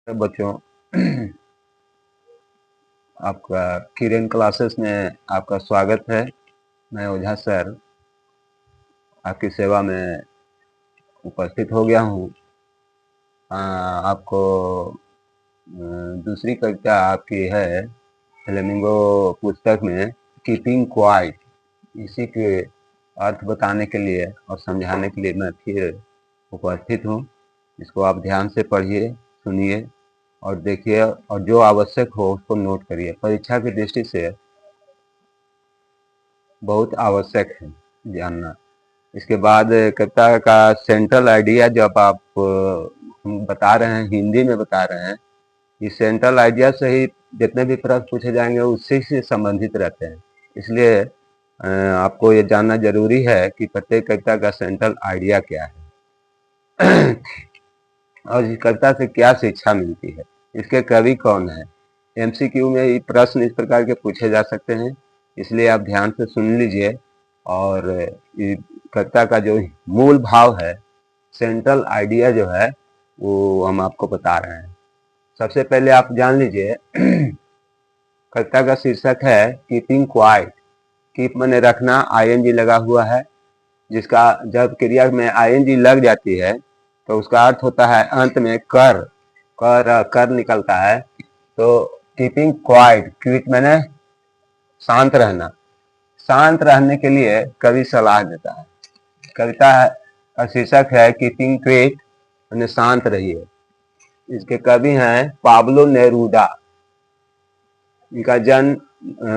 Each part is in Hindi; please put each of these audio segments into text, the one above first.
बच्चों, आपका किरण क्लासेस में आपका स्वागत है। मैं ओझा सर आपकी सेवा में उपस्थित हो गया हूँ। आपको दूसरी कविता आपकी है फ्लेमिंगो पुस्तक में कीपिंग क्वाइट, इसी के अर्थ बताने के लिए और समझाने के लिए मैं फिर उपस्थित हूँ। इसको आप ध्यान से पढ़िए, सुनिए और देखिए, और जो आवश्यक हो उसको नोट करिए। परीक्षा की दृष्टि से बहुत आवश्यक है जानना। इसके बाद कविता का सेंट्रल आइडिया जब आप हम बता रहे हैं, हिंदी में बता रहे हैं, इस सेंट्रल आइडिया से ही जितने भी प्रश्न पूछे जाएंगे उससे से संबंधित रहते हैं। इसलिए आपको ये जानना जरूरी है कि प्रत्येक कविता का सेंट्रल आइडिया क्या है और इस कविता से क्या शिक्षा मिलती है, इसके कवि कौन है। एमसीक्यू में ये प्रश्न इस प्रकार के पूछे जा सकते हैं, इसलिए आप ध्यान से सुन लीजिए। और कविता का जो मूल भाव है, सेंट्रल आइडिया जो है, वो हम आपको बता रहे हैं। सबसे पहले आप जान लीजिए कविता का शीर्षक है कीपिंग क्वाइट। कीप माने रखना, आईएनजी लगा हुआ है, जिसका जब क्रिया में आईएनजी लग जाती है तो उसका अर्थ होता है अंत में कर निकलता है। तो कीपिंग क्वाइट, क्विट माने शांत रहना। शांत रहने के लिए कवि सलाह देता है। कविता का शीर्षक है कीपिंग क्विट माने शांत रहिए। इसके कवि हैं पाब्लो नेरूदा। इनका जन्म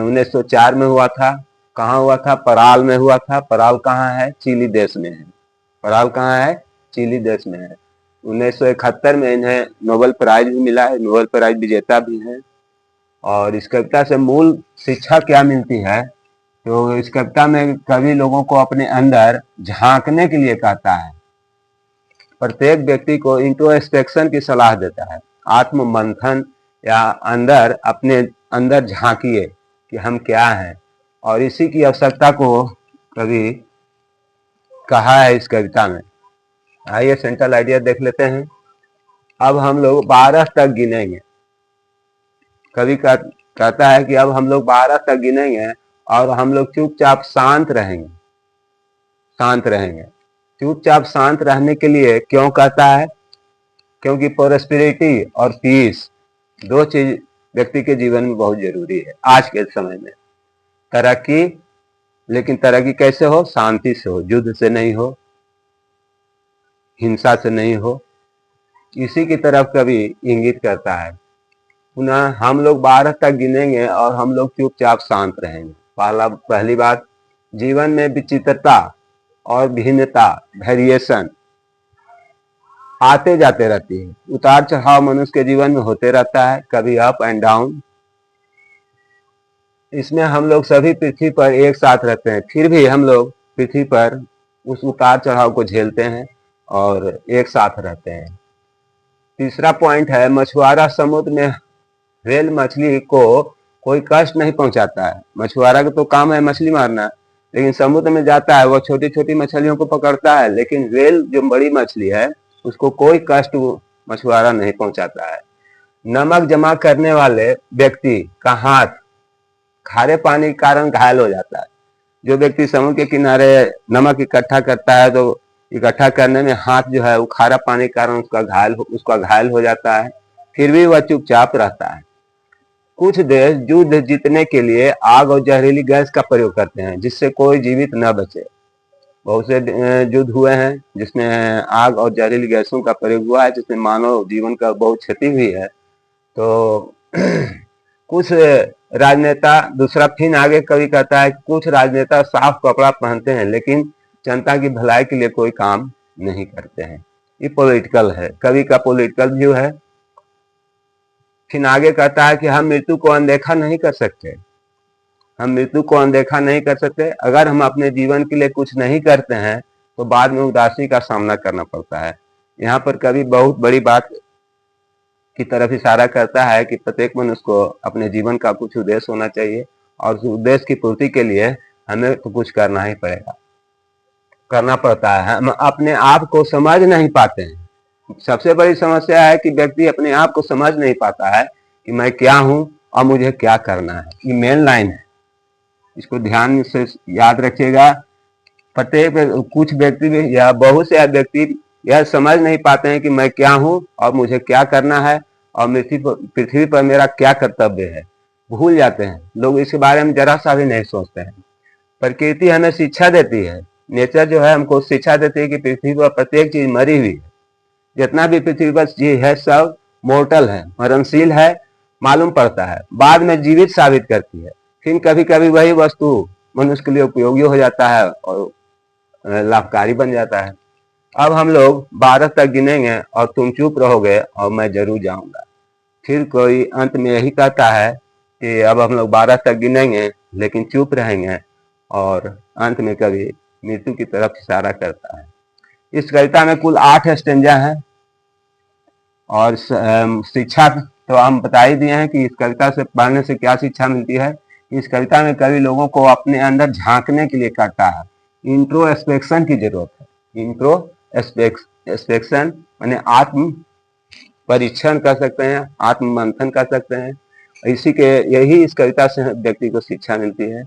1904 में हुआ था। कहाँ हुआ था? पराल में हुआ था। पराल कहाँ है? चिली देश में है। पराल कहाँ है? चिली देश में है। 1971 में इन्हें नोबेल प्राइज भी मिला है, नोबेल प्राइज विजेता भी हैं। और इस कविता से मूल शिक्षा क्या मिलती है? तो इस कविता में कवि लोगों को अपने अंदर झांकने के लिए कहता है। प्रत्येक व्यक्ति को इंट्रोस्पेक्शन की सलाह देता है, आत्म मंथन, या अंदर अपने अंदर झांकिए कि हम क्या हैं। और इसी की आवश्यकता को कवि कहा है इस कविता में। आइए सेंट्रल आइडिया देख लेते हैं। अब हम लोग 12 तक गिनेंगे। कवि कहता है कि अब हम लोग 12 तक गिनेंगे और हम लोग चुपचाप शांत रहेंगे। शांत रहेंगे। चुपचाप शांत रहने के लिए क्यों कहता है? क्योंकि प्रोस्पेरिटी और पीस दो चीज व्यक्ति के जीवन में बहुत जरूरी है आज के समय में। तरक्की, लेकिन तरक्की कैसे हो? शांति से हो, युद्ध से नहीं हो, हिंसा से नहीं हो। इसी की तरफ कवि इंगित करता है। पुनः हम लोग 12 तक गिनेंगे और हम लोग चुपचाप शांत रहेंगे। पहली बात, जीवन में विचित्रता और भिन्नता, वेरिएशन आते जाते रहती है। उतार चढ़ाव मनुष्य के जीवन में होते रहता है, कभी अप एंड डाउन। इसमें हम लोग सभी पृथ्वी पर एक साथ रहते हैं, फिर भी हम लोग पृथ्वी पर उस उतार चढ़ाव को झेलते हैं और एक साथ रहते हैं। तीसरा पॉइंट है, मछुआरा समुद्र में व्हेल मछली को कोई कष्ट नहीं पहुंचाता है। मछुआरा का तो काम है मछली मारना, लेकिन समुद्र में जाता है, वो छोटी छोटी मछलियों को पकड़ता है, लेकिन व्हेल जो बड़ी मछली है उसको कोई कष्ट मछुआरा नहीं पहुंचाता है। नमक जमा करने वाले व्यक्ति का हाथ खारे पानी के कारण घायल हो जाता है। जो व्यक्ति समुद्र के किनारे नमक इकट्ठा करता है तो इकट्ठा करने में हाथ जो है वो खारा पानी के कारण उसका घायल हो जाता है, फिर भी वह चुपचाप रहता है। कुछ देश युद्ध जीतने के लिए आग और जहरीली गैस का प्रयोग करते हैं जिससे कोई जीवित न बचे। बहुत से युद्ध हुए हैं जिसमें आग और जहरीली गैसों का प्रयोग हुआ है, जिसमें मानव जीवन का बहुत क्षति हुई है। तो कुछ राजनेता, दूसरा फिर आगे कवि कहता है कुछ राजनेता साफ कपड़ा पहनते हैं लेकिन जनता की भलाई के लिए कोई काम नहीं करते हैं। ये पॉलिटिकल है, कवि का पॉलिटिकल व्यू है। फिर आगे कहता है कि हम मृत्यु को अनदेखा नहीं कर सकते। हम मृत्यु को अनदेखा नहीं कर सकते। अगर हम अपने जीवन के लिए कुछ नहीं करते हैं तो बाद में उदासी का सामना करना पड़ता है। यहाँ पर कवि बहुत बड़ी बात की तरफ इशारा करता है कि प्रत्येक मनुष्य को अपने जीवन का कुछ उद्देश्य होना चाहिए और उस उद्देश्य की पूर्ति के लिए हमें तो कुछ करना पड़ता है। हम अपने आप को समझ नहीं पाते हैं। सबसे बड़ी समस्या है कि व्यक्ति अपने आप को समझ नहीं पाता है कि मैं क्या हूं और मुझे क्या करना है। ये मेन लाइन है, इसको ध्यान से याद रखिएगा। प्रत्येक कुछ व्यक्ति भी या बहुत से व्यक्ति यह समझ नहीं पाते हैं कि मैं क्या हूं और मुझे क्या करना है और पृथ्वी पर मेरा क्या कर्तव्य है। भूल जाते हैं लोग, इसके बारे में जरा सा भी नहीं सोचते हैं। प्रकृति हमें शिक्षा देती है, नेचर जो है हमको शिक्षा देती है कि पृथ्वी पर प्रत्येक चीज मरी हुई है। जितना भी पृथ्वी पर चीज है सब मोर्टल है, मरणशील है, मालूम पड़ता है, बाद में जीवित साबित करती है। फिर कभी कभी वही वस्तु मनुष्य के लिए उपयोगी हो जाता है और लाभकारी बन जाता है। अब हम लोग 12 तक गिनेंगे और तुम चुप रहोगे और मैं जरूर जाऊंगा। फिर कोई अंत में यही कहता है कि अब हम लोग 12 तक गिनेंगे लेकिन चुप रहेंगे, और अंत में कभी मृत्यु की तरफ इशारा करता है। इस कविता में कुल 8 स्टेंजा है और शिक्षा तो हम बता ही दिए हैं कि इस कविता से पढ़ने से क्या शिक्षा मिलती है। इस कविता में कवि लोगों को अपने अंदर झांकने के लिए कहता है, इंट्रोस्पेक्शन की जरूरत है। इंट्रोस्पेक्शन माने आत्म परीक्षण कर सकते हैं, आत्म मंथन कर सकते हैं। इसी के यही इस कविता से व्यक्ति को शिक्षा मिलती है।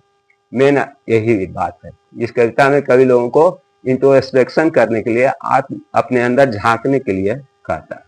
मेन यही बात है, इस कविता में कवि लोगों को इंट्रोस्पेक्शन करने के लिए, आत्म अपने अंदर झांकने के लिए कहता है।